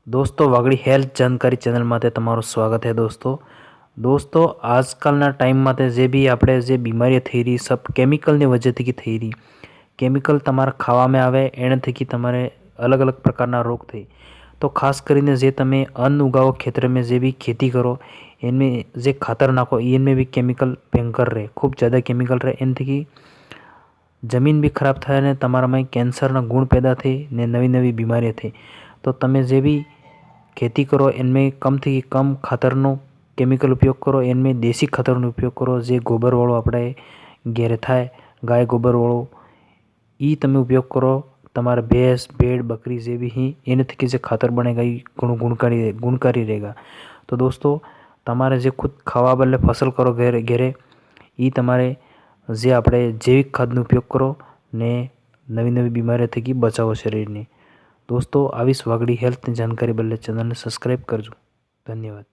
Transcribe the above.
दोस्तों वागड़ी हेल्थ जानकारी चैनल माटे तमारुं स्वागत है। दोस्तों आजकलना टाइम माटे जे भी आपणे जे बीमारी थई रही सब केमिकल ने वजह थी थई रही। केमिकल तमारा खावा में आवे एनाथी की तमारे अलग अलग प्रकारना रोग थई। तो खास करीने जे तमे अन्न उगावो खेतर में जे भी खेती करो इनमें जे खातर नाखो इनमें भी केमिकल भयंकर रहे, खूब ज़्यादा केमिकल रहे। एनाथी की जमीन भी खराब थाय ने तमारा में कैंसरना गुण पैदा थे ने नवी नवी बीमारी थी। तो तमे जे भी खेती करो इनमें कम थी कम खातरनो केमिकल उपयोग करो, इनमें देसी खातरनो उपयोग करो। जे गोबर वालों अपने घेरे थाय गाय गोबर वालों ई तमे उपयोग करो। तमारे भैंस भेड़ बकरी जे भी ही एनाथी की जे खातर बनेगा ई घणुं गुणकारी रहेगा। तो दोस्तों तमारे जे खुद खावा बदले फसल करो घेरे ई तमारे जे आपणे जैविक खादनो उपयोग करो ने नवी नवी बीमारी थी बचाओ शरीर ने। दोस्तों आवी वागड़ी हेल्थ जानकारी बदले चैनल ने सब्सक्राइब करजो। धन्यवाद।